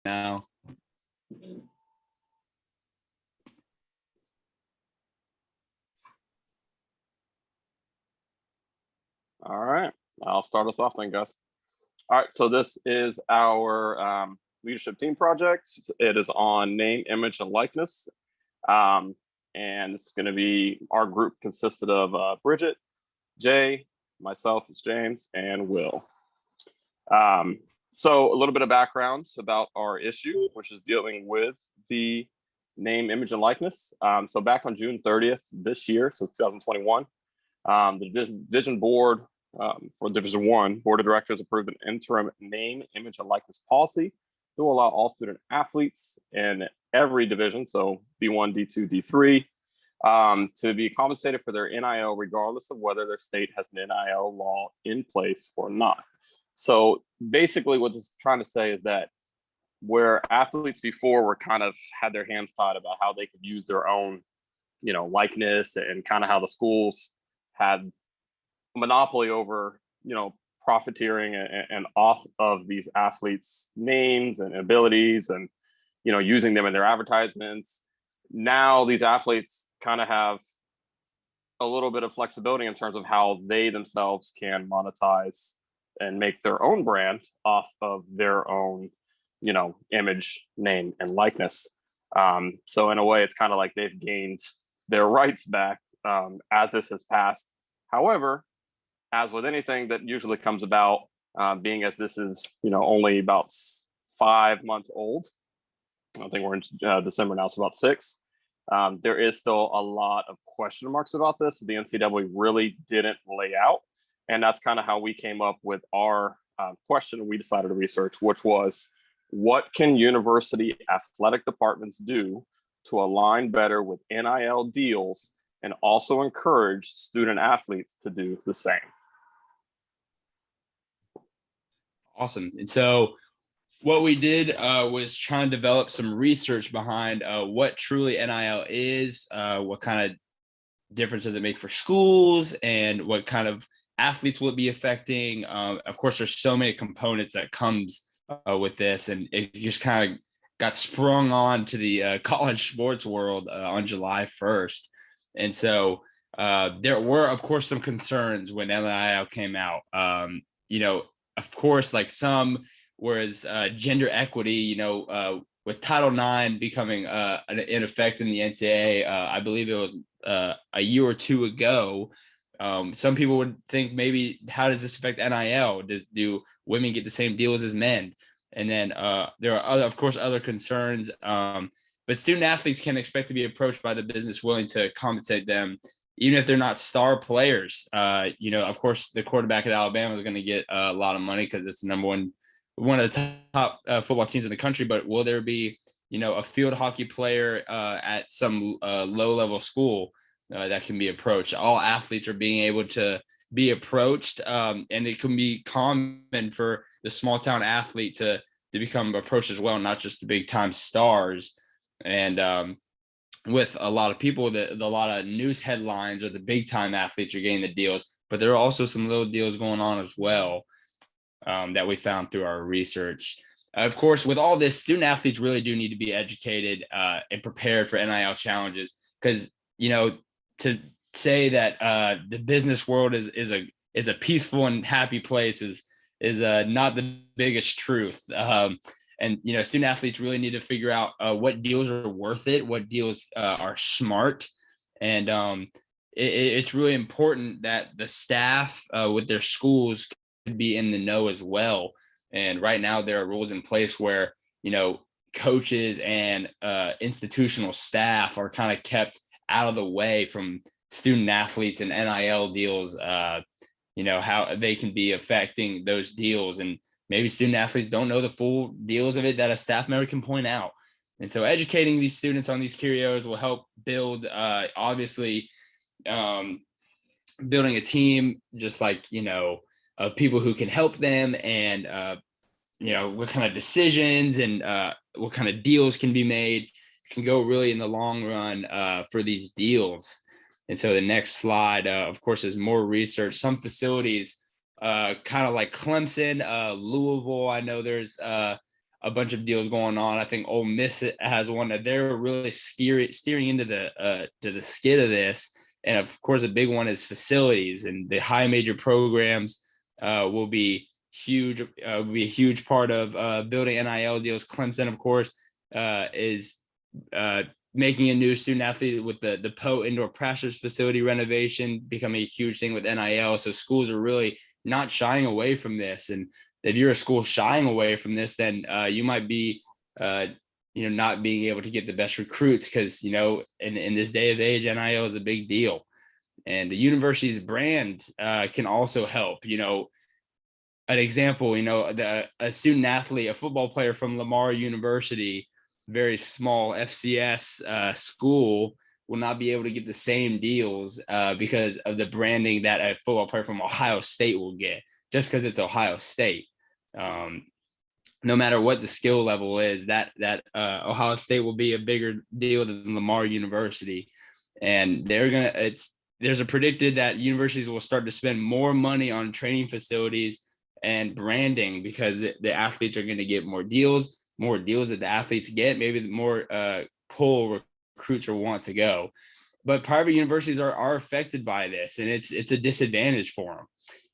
now. All right, I'll start us off then, guys. All right, so this is our leadership team project. It is on name, image, and likeness. And it's going to be, our group consisted of Bridget, Jay, myself, it's James, and Will. So a little bit of background about our issue, which is dealing with the name, image, and likeness. So back on June 30th this year, so 2021, the division board for Division I board of directors approved an interim name, image, and likeness policy to allow all student athletes in every division, so D1, D2, D3, to be compensated for their NIL regardless of whether their state has an NIL law in place or not. So basically what this is trying to say is that where athletes before were kind of had their hands tied about how they could use their own, likeness, and kind of how the schools had monopoly over, profiteering and off of these athletes' names and abilities and, using them in their advertisements. Now these athletes kind of have a little bit of flexibility in terms of how they themselves can monetize and make their own brand off of their own, image, name, and likeness. So in a way, it's kind of like they've gained their rights back as this has passed. However, as with anything that usually comes about, being as this is, only about 5 months old, I think we're in December now, so about 6. There is still a lot of question marks about this. The NCAA really didn't lay out. And that's kind of how we came up with our question we decided to research, which was, what can university athletic departments do to align better with NIL deals and also encourage student athletes to do the same? Awesome. And so what we did was try and develop some research behind what truly NIL is, what kind of difference does it make for schools, and what kind of athletes will it be affecting. Of course, there's so many components that comes with this, and it just kind of got sprung on to the college sports world on July 1st. And so there were, of course, some concerns when NIL came out. Of course, like some, whereas gender equity, with Title IX becoming in effect in the NCAA, I believe it was a year or two ago. Some people would think, maybe, how does this affect NIL? Do women get the same deals as men? And then there are other concerns. But student athletes can expect to be approached by the business willing to compensate them, even if they're not star players. Of course, the quarterback at Alabama is going to get a lot of money because it's the one of the top football teams in the country. But will there be, a field hockey player at some low-level school that can be approached? All athletes are being able to be approached, and it can be common for the small-town athlete to become approached as well, not just the big-time stars. And with a lot of people, a lot of news headlines or the big-time athletes are getting the deals, but there are also some little deals going on as well that we found through our research. Of course, with all this, student athletes really do need to be educated and prepared for NIL challenges, because, to say that the business world is a peaceful and happy place is not the biggest truth. And student athletes really need to figure out what deals are worth it, what deals are smart, and it's really important that the staff with their schools can be in the know as well. And right now there are rules in place where coaches and institutional staff are kind of kept out of the way from student athletes and NIL deals. How they can be affecting those deals, and maybe student athletes don't know the full deals of it that a staff member can point out. And so educating these students on these key areas will help build, obviously, building a team, just like, of people who can help them, and, what kind of decisions and what kind of deals can be made can go really in the long run for these deals. And so the next slide, of course, is more research. Some facilities, kind of like Clemson, Louisville, I know there's a bunch of deals going on. I think Ole Miss has one that they're really steering into the to the skid of this. And of course, a big one is facilities, and the high major programs will be huge. Will be a huge part of building NIL deals. Clemson, of course, is making a new student athlete with the Poe indoor practice facility renovation becoming a huge thing with NIL. So schools are really not shying away from this. And if you're a school shying away from this, then you might be, not being able to get the best recruits because, in this day of age, NIL is a big deal. And the university's brand can also help. An example, a student athlete, a football player from Lamar University, very small FCS school, will not be able to get the same deals because of the branding that a football player from Ohio State will get, just because it's Ohio State. No matter what the skill level is, that Ohio State will be a bigger deal than Lamar University, and there's a predicted that universities will start to spend more money on training facilities and branding because the athletes are going to get more deals that the athletes get, maybe the more pull recruits will want to go. But private universities are affected by this, and it's a disadvantage for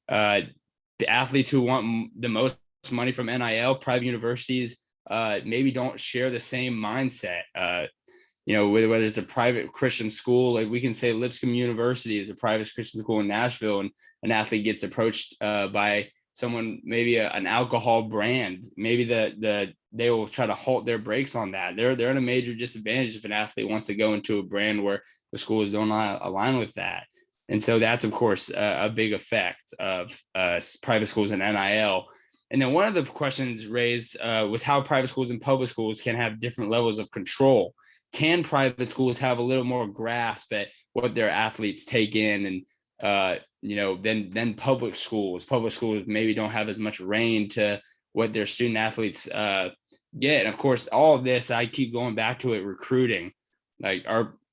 them. The athletes who want the most money from NIL, private universities maybe don't share the same mindset. Whether it's a private Christian school, like we can say Lipscomb University is a private Christian school in Nashville, and an athlete gets approached by someone, maybe an alcohol brand, maybe they will try to halt their brakes on that. They're in a major disadvantage if an athlete wants to go into a brand where the schools don't align with that. And so that's, of course, a big effect of private schools and NIL. And then one of the questions raised was how private schools and public schools can have different levels of control. Can private schools have a little more grasp at what their athletes take in, and then public schools maybe don't have as much reign to what their student athletes get. And of course, all of this, I keep going back to it, recruiting. Like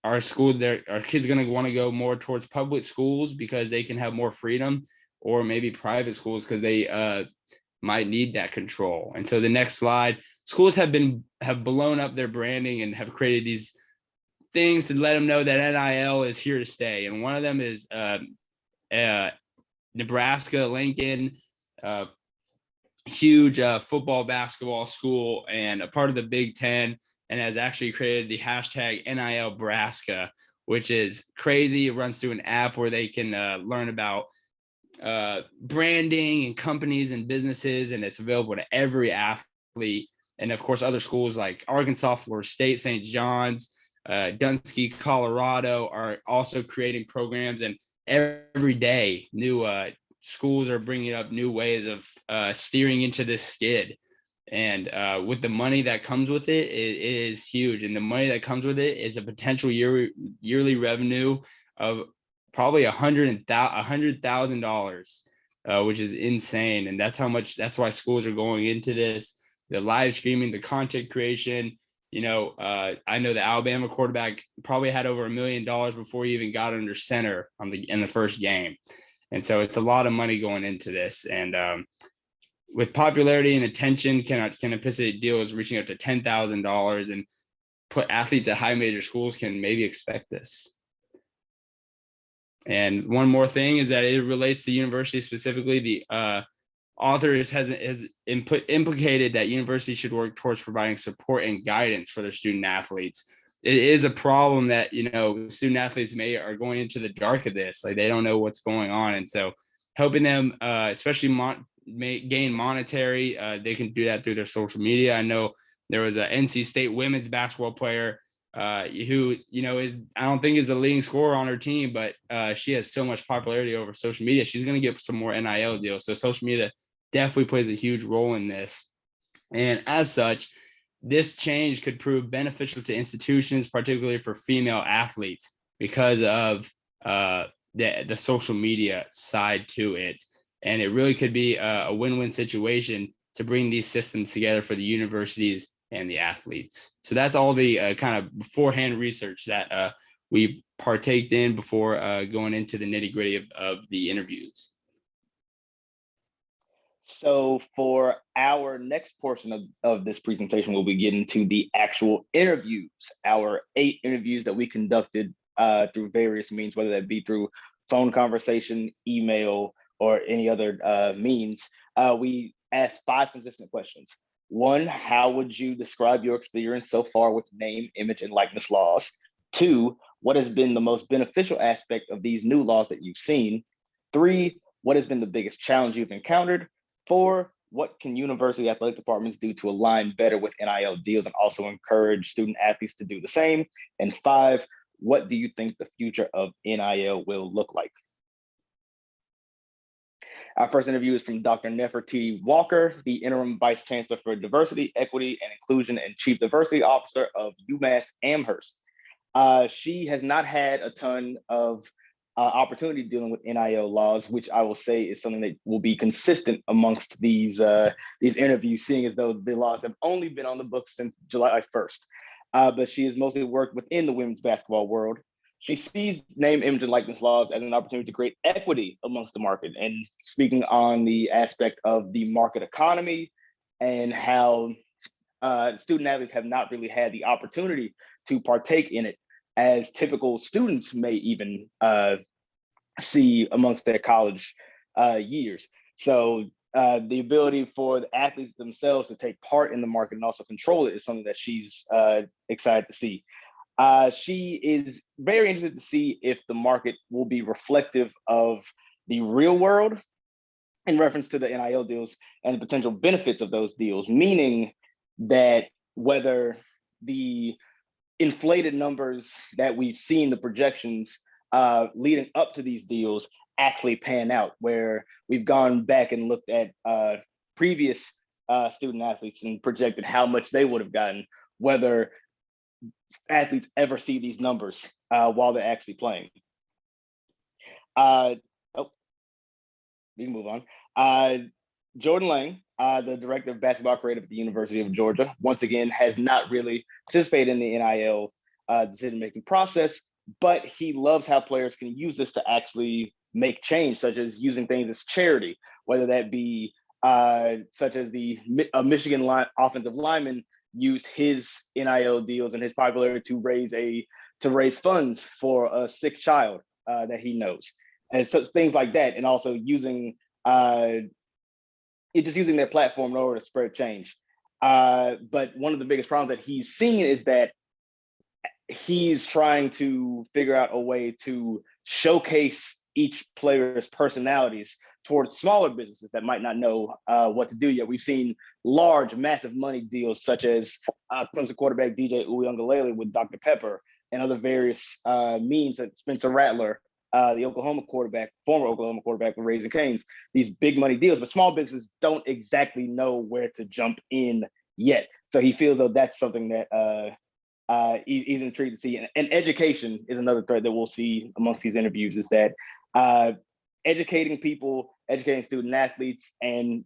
our school, our kids going to want to go more towards public schools because they can have more freedom, or maybe private schools because they might need that control. And so the next slide, schools have blown up their branding and have created these things to let them know that NIL is here to stay. And one of them is Nebraska, Lincoln, huge football, basketball school, and a part of the Big Ten, and has actually created the hashtag NIL-Braska, which is crazy. It runs through an app where they can learn about branding and companies and businesses, and it's available to every athlete. And of course, other schools like Arkansas, Florida State, St. John's, Dunsky, Colorado are also creating programs, and every day new schools are bringing up new ways of steering into this skid. And with the money that comes with it, it is huge. And the money that comes with it is a potential yearly revenue of probably $100,000, which is insane. And that's why schools are going into this. The live streaming, the content creation. I know the Alabama quarterback probably had over $1 million before he even got under center in the first game. And so it's a lot of money going into this. And with popularity and attention, can anticipate deals reaching up to $10,000, and put athletes at high major schools can maybe expect this. And one more thing is that it relates to university specifically. The author has implicated that universities should work towards providing support and guidance for their student athletes. It is a problem that student athletes are going into the dark of this, like they don't know what's going on, and so helping them, especially gain monetary, they can do that through their social media. I know there was a NC State women's basketball player who I don't think is the leading scorer on her team, but she has so much popularity over social media. She's going to get some more NIL deals. So social media definitely plays a huge role in this. And as such, this change could prove beneficial to institutions, particularly for female athletes, because of the social media side to it. And it really could be a win-win situation to bring these systems together for the universities and the athletes. So that's all the kind of beforehand research that we partaked in before going into the nitty-gritty of the interviews. So for our next portion of this presentation, we'll be getting to the actual interviews, our 8 interviews that we conducted through various means, whether that be through phone conversation, email, or any other means. We asked 5 consistent questions. 1, how would you describe your experience so far with name, image, and likeness laws? 2, what has been the most beneficial aspect of these new laws that you've seen? 3, what has been the biggest challenge you've encountered? 4, what can university athletic departments do to align better with NIL deals and also encourage student athletes to do the same? And 5, what do you think the future of NIL will look like? Our first interview is from Dr. Nefertiti Walker, the Interim Vice Chancellor for Diversity, Equity, and Inclusion and Chief Diversity Officer of UMass Amherst. She has not had a ton of opportunity dealing with NIL laws, which I will say is something that will be consistent amongst these interviews, seeing as though the laws have only been on the books since July 1st. But she has mostly worked within the women's basketball world. She sees name, image, and likeness laws as an opportunity to create equity amongst the market, and speaking on the aspect of the market economy and how student athletes have not really had the opportunity to partake in it as typical students may even see amongst their college years. So the ability for the athletes themselves to take part in the market and also control it is something that she's excited to see. She is very interested to see if the market will be reflective of the real world in reference to the NIL deals and the potential benefits of those deals, meaning that whether the inflated numbers that we've seen, the projections leading up to these deals actually pan out, where we've gone back and looked at previous student athletes and projected how much they would have gotten, whether athletes ever see these numbers while they're actually playing. We can move on. Jordan Lang, the director of basketball creative at the University of Georgia, once again, has not really participated in the NIL decision-making process, but he loves how players can use this to actually make change, such as using things as charity, whether that be such as the Michigan offensive lineman used his NIL deals and his popularity to raise funds for a sick child that he knows, and such things like that, and also using just using their platform in order to spread change. But one of the biggest problems that he's seen is that he's trying to figure out a way to showcase each player's personalities towards smaller businesses that might not know what to do yet. We've seen large, massive money deals such as Clemson quarterback DJ Uiagalelei with Dr. Pepper and other various means that Spencer Rattler, the former Oklahoma quarterback with Raising Cane's, these big money deals, but small businesses don't exactly know where to jump in yet. So he feels though that's something that he's intrigued to see. And education is another thread that we'll see amongst these interviews, is that educating people, educating student athletes and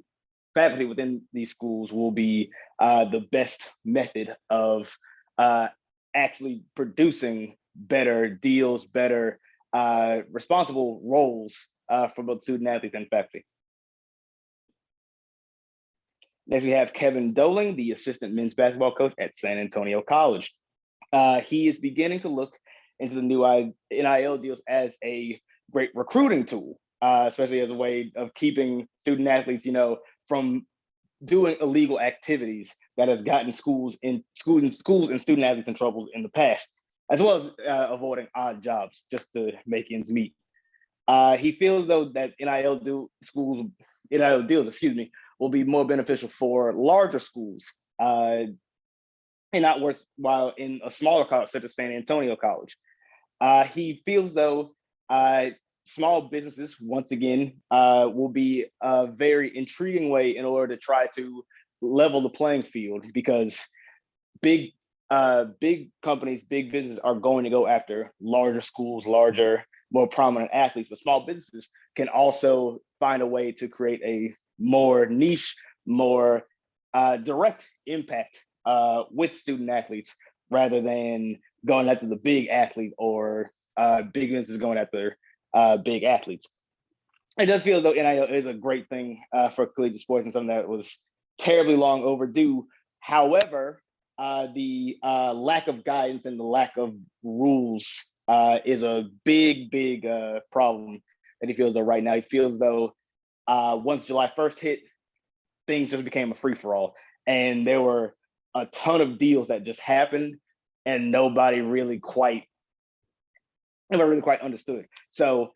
faculty within these schools will be the best method of actually producing better deals, better responsible roles for both student athletes and faculty. Next, we have Kevin Doling, the assistant men's basketball coach at San Antonio College. He is beginning to look into the new NIL deals as a great recruiting tool, especially as a way of keeping student athletes, from doing illegal activities that has gotten schools and student athletes in trouble in the past, as well as avoiding odd jobs just to make ends meet. He feels though that NIL deals will be more beneficial for larger schools and not worthwhile in a smaller college such as San Antonio College. He feels though small businesses, once again, will be a very intriguing way in order to try to level the playing field, because big companies, big businesses are going to go after larger schools, larger, more prominent athletes, but small businesses can also find a way to create a more niche, more direct impact with student athletes, rather than going after the big athlete or big businesses going after big athletes. it does feel as though NIL is a great thing for collegiate sports and something that was terribly long overdue. However, the lack of guidance and the lack of rules is a big problem that he feels though right now. He feels though once July 1st hit, things just became a free-for-all. And there were a ton of deals that just happened and nobody really quite understood. So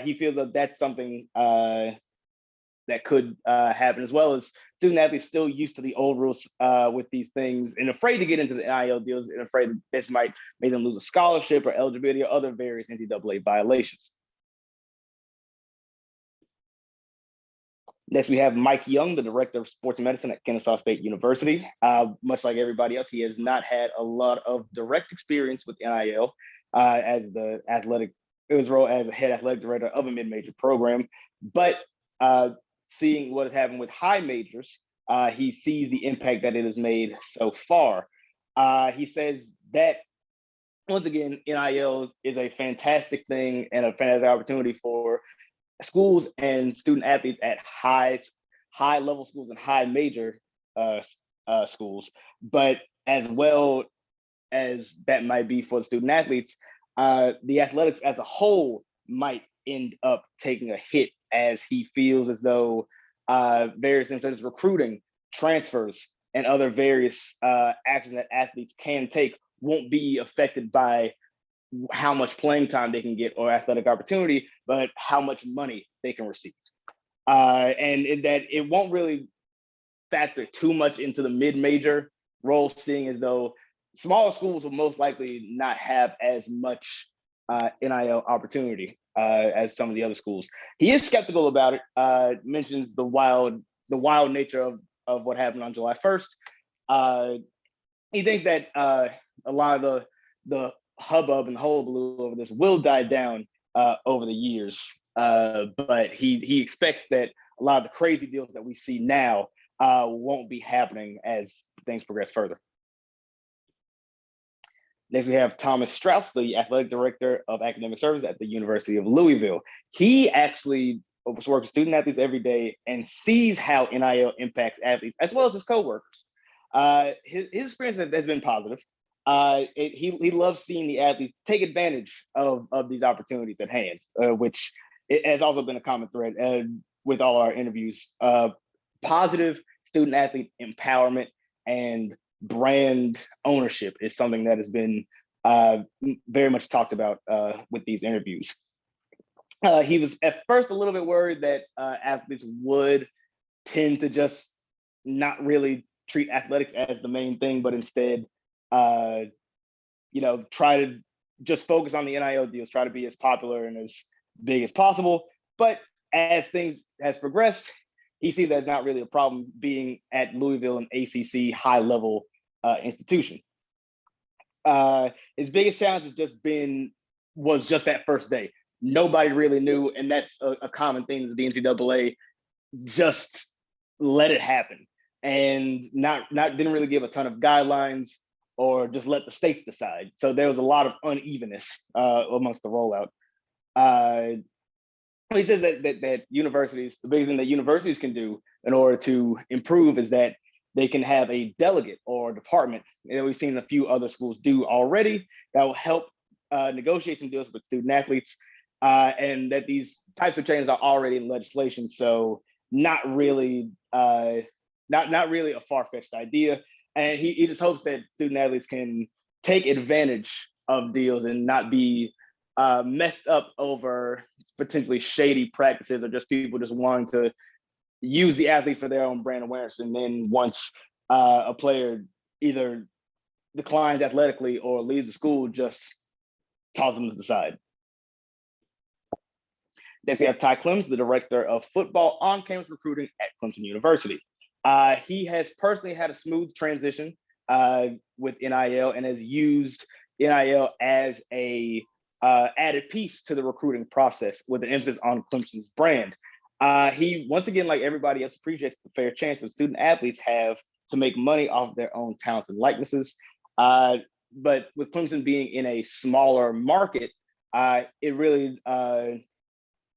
he feels that that's something that could happen, as well as student athletes still used to the old rules with these things and afraid to get into the NIL deals and afraid that this might make them lose a scholarship or eligibility or other various NCAA violations. Next, we have Mike Young, the director of sports medicine at Kennesaw State University. Much like everybody else, he has not had a lot of direct experience with NIL as the his role as a head athletic director of a mid-major program. But seeing what has happened with high majors, he sees the impact that it has made so far. He says that, once again, NIL is a fantastic thing and a fantastic opportunity for schools and student athletes at high level schools and high major schools. But as well as that might be for the student athletes, the athletics as a whole might end up taking a hit, as he feels as though various things such as recruiting, transfers, and other various actions that athletes can take won't be affected by how much playing time they can get or athletic opportunity, but how much money they can receive. And in that it won't really factor too much into the mid-major role, seeing as though smaller schools will most likely not have as much NIL opportunity as some of the other schools. He is skeptical about it, mentions the wild nature of what happened on July 1st. He thinks that a lot of the hubbub and hullabaloo over this will die down over the years, but he expects that a lot of the crazy deals that we see now won't be happening as things progress further. Next, we have Thomas Strauss, the athletic director of academic services at the University of Louisville. He actually works with student athletes every day and sees how NIL impacts athletes as well as his coworkers. His experience has been positive. He loves seeing the athletes take advantage of these opportunities at hand, which it has also been a common thread with all our interviews. Positive student athlete empowerment and brand ownership is something that has been very much talked about with these interviews. He was at first a little bit worried that athletes would tend to just not really treat athletics as the main thing, but instead, try to just focus on the NIL deals, try to be as popular and as big as possible. But as things has progressed, he sees that it's not really a problem being at Louisville, an ACC high level institution. His biggest challenge was just that first day. Nobody really knew, and that's a common thing that the NCAA just let it happen and didn't really give a ton of guidelines or just let the states decide. So there was a lot of unevenness amongst the rollout. He says that universities, the biggest thing that universities can do in order to improve is that they can have a delegate or department, and we've seen a few other schools do already, that will help negotiate some deals with student athletes, and that these types of changes are already in legislation. So not really a far-fetched idea. And he just hopes that student athletes can take advantage of deals and not be messed up over potentially shady practices or just people just wanting to use the athlete for their own brand awareness. And then once a player either declines athletically or leaves the school, just toss them to the side. Next, we have Ty Clemens, the director of football on-campus recruiting at Clemson University. He has personally had a smooth transition with NIL and has used NIL as a added piece to the recruiting process with an emphasis on Clemson's brand. He, once again, like everybody else, appreciates the fair chance that student athletes have to make money off their own talents and likenesses. But with Clemson being in a smaller market, it really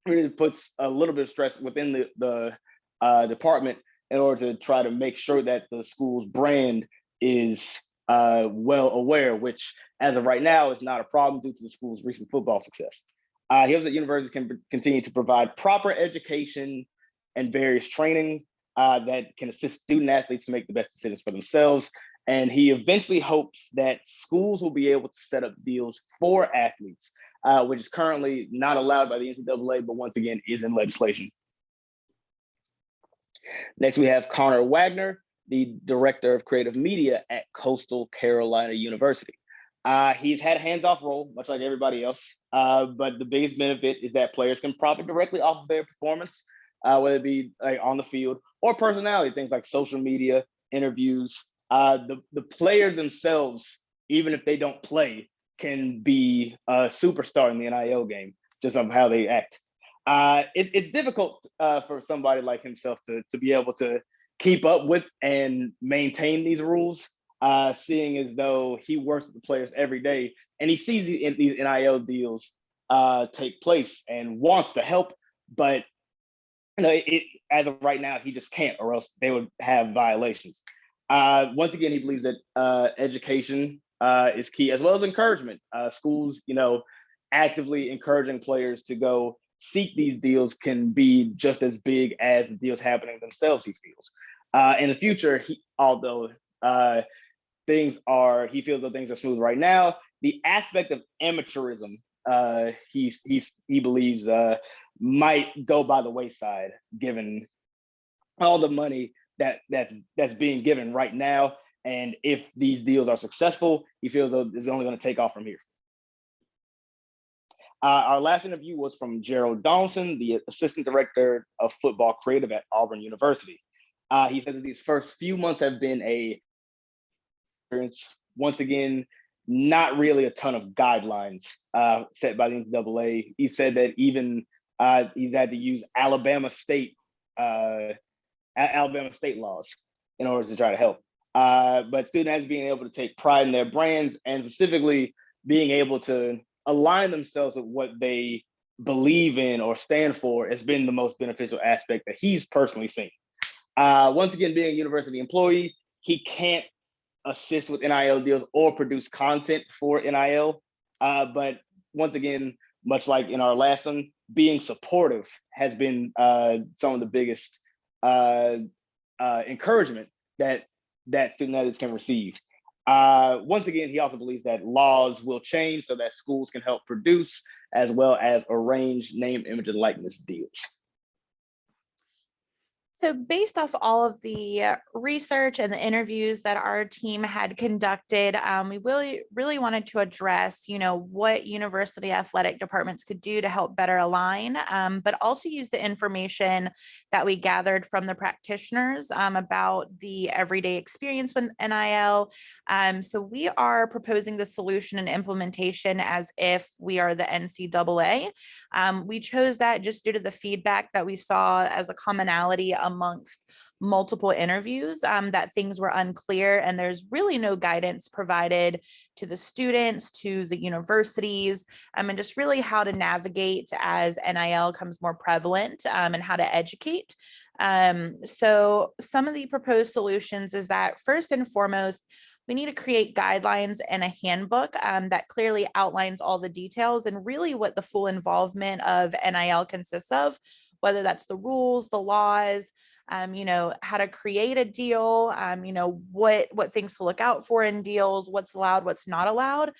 really puts a little bit of stress within the department in order to try to make sure that the school's brand is well aware, which as of right now is not a problem due to the school's recent football success. He hopes that universities can continue to provide proper education and various training that can assist student athletes to make the best decisions for themselves. And he eventually hopes that schools will be able to set up deals for athletes, which is currently not allowed by the NCAA, but once again is in legislation. Next, we have Connor Wagner, the Director of Creative Media at Coastal Carolina University. He's had a hands-off role, much like everybody else, but the biggest benefit is that players can profit directly off of their performance, whether it be like on the field or personality, things like social media, interviews. The player themselves, even if they don't play, can be a superstar in the NIL game, just of how they act. It's difficult for somebody like himself to be able to keep up with and maintain these rules, seeing as though he works with the players every day and he sees these NIL deals take place and wants to help, but as of right now, he just can't, or else they would have violations. Once again, he believes that education is key, as well as encouragement. Schools, actively encouraging players to go seek these deals can be just as big as the deals happening themselves, he feels. In the future, although he feels that things are smooth right now, the aspect of amateurism, he believes might go by the wayside, given all the money that's being given right now. And if these deals are successful, he feels that it's only going to take off from here. Our last interview was from Gerald Donaldson, the Assistant Director of Football Creative at Auburn University. He said that these first few months have been a experience. Once again, not really a ton of guidelines set by the NCAA. He said that even he's had to use Alabama State laws in order to try to help. But student athletes being able to take pride in their brands and specifically being able to align themselves with what they believe in or stand for has been the most beneficial aspect that he's personally seen. Once again, being a university employee, he can't assist with NIL deals or produce content for NIL. But once again, much like in our last one, being supportive has been some of the biggest encouragement that student athletes can receive. Once again, he also believes that laws will change so that schools can help produce as well as arrange name, image, and likeness deals. So based off all of the research and the interviews that our team had conducted, we really wanted to address, what university athletic departments could do to help better align, but also use the information that we gathered from the practitioners about the everyday experience with NIL. So we are proposing the solution and implementation as if we are the NCAA. We chose that just due to the feedback that we saw as a commonality amongst multiple interviews, that things were unclear and there's really no guidance provided to the students, to the universities, and just really how to navigate as NIL comes more prevalent, and how to educate. So some of the proposed solutions is that first and foremost, we need to create guidelines and a handbook that clearly outlines all the details and really what the full involvement of NIL consists of, whether that's the rules, the laws, how to create a deal, what things to look out for in deals, what's allowed, what's not allowed.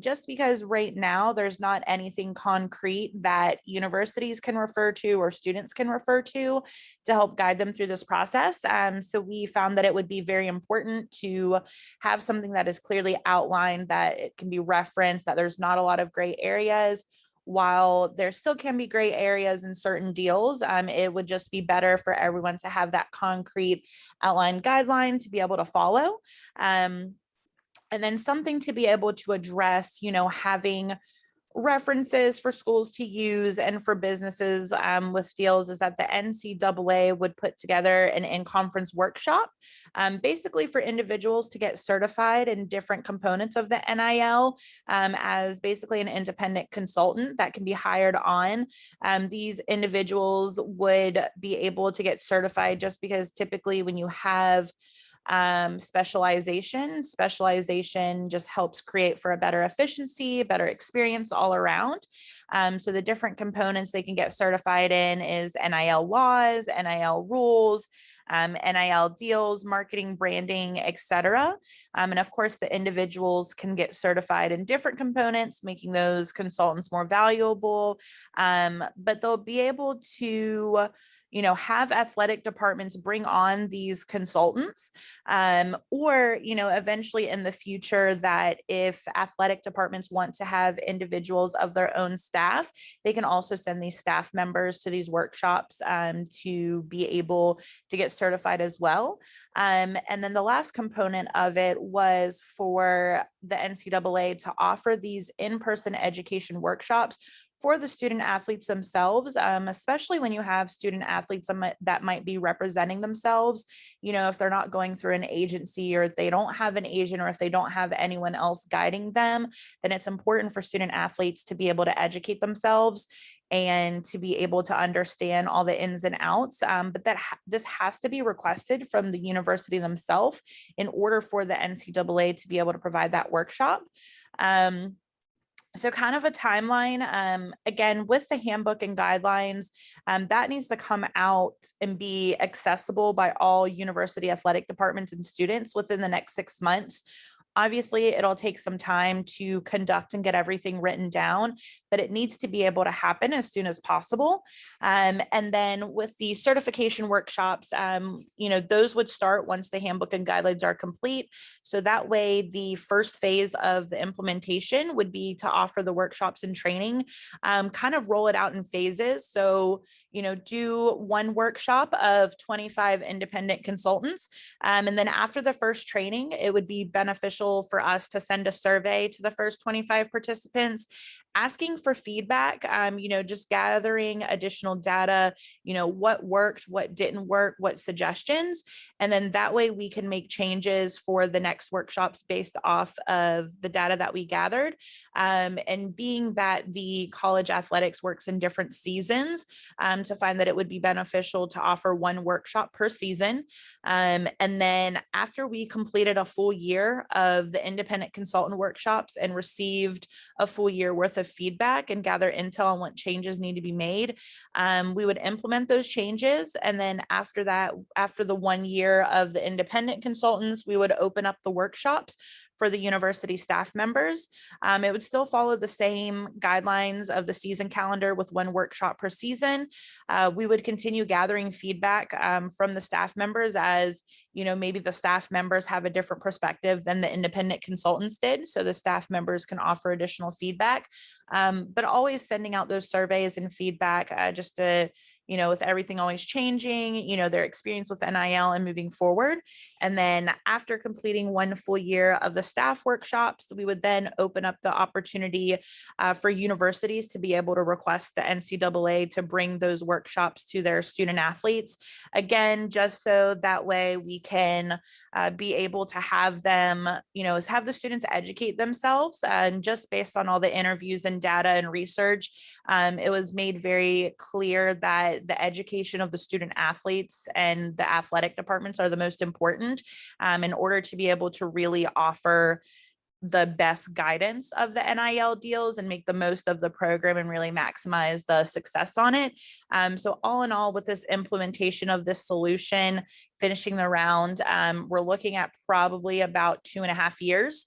Just because right now there's not anything concrete that universities can refer to or students can refer to help guide them through this process. So we found that it would be very important to have something that is clearly outlined, that it can be referenced, that there's not a lot of gray areas. While there still can be gray areas in certain deals, it would just be better for everyone to have that concrete outline guideline to be able to follow. And then something to be able to address, having references for schools to use and for businesses with deals is that the NCAA would put together an in-conference workshop, basically for individuals to get certified in different components of the NIL as basically an independent consultant that can be hired on. These individuals would be able to get certified just because typically when you have specialization just helps create for a better efficiency, better experience all around. So the different components they can get certified in is NIL laws, NIL rules, NIL deals, marketing, branding, etc. And of course, the individuals can get certified in different components, making those consultants more valuable. But they'll be able to have athletic departments bring on these consultants, or, eventually in the future that if athletic departments want to have individuals of their own staff, they can also send these staff members to these workshops to be able to get certified as well. And then the last component of it was for the NCAA to offer these in-person education workshops for the student athletes themselves, especially when you have student athletes that might be representing themselves, if they're not going through an agency or if they don't have an agent or if they don't have anyone else guiding them, then it's important for student athletes to be able to educate themselves and to be able to understand all the ins and outs. But this has to be requested from the university themselves in order for the NCAA to be able to provide that workshop. So kind of a timeline, again, with the handbook and guidelines, that needs to come out and be accessible by all university athletic departments and students within the next 6 months. Obviously, it'll take some time to conduct and get everything written down, but it needs to be able to happen as soon as possible. And then with the certification workshops, those would start once the handbook and guidelines are complete. So that way, the first phase of the implementation would be to offer the workshops and training, kind of roll it out in phases. So, do one workshop of 25 independent consultants. And then after the first training, it would be beneficial for us to send a survey to the first 25 participants, asking for feedback, just gathering additional data, what worked, what didn't work, what suggestions. And then that way we can make changes for the next workshops based off of the data that we gathered. And being that the college athletics works in different seasons, to find that it would be beneficial to offer one workshop per season. And then after we completed a full year of the independent consultant workshops and received a full year worth of feedback and gather intel on what changes need to be made, we would implement those changes. And then after that, after the 1 year of the independent consultants, we would open up the workshops for the university staff members. It would still follow the same guidelines of the season calendar with one workshop per season. We would continue gathering feedback from the staff members as, maybe the staff members have a different perspective than the independent consultants did. So the staff members can offer additional feedback, but always sending out those surveys and feedback just to, with everything always changing, their experience with NIL and moving forward. And then after completing 1 full year of the staff workshops, we would then open up the opportunity for universities to be able to request the NCAA to bring those workshops to their student athletes. Again, just so that way we can be able to have them, have the students educate themselves. And just based on all the interviews and data and research, it was made very clear that the education of the student athletes and the athletic departments are the most important in order to be able to really offer the best guidance of the NIL deals and make the most of the program and really maximize the success on it. So all in all, with this implementation of this solution, finishing the round, we're looking at probably about 2.5 years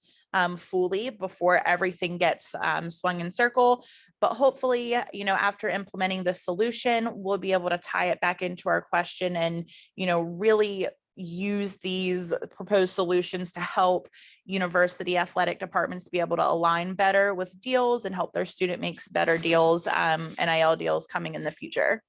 fully before everything gets swung in circle. But hopefully, after implementing the solution, we'll be able to tie it back into our question and, really use these proposed solutions to help university athletic departments to be able to align better with deals and help their student makes better deals, NIL deals coming in the future.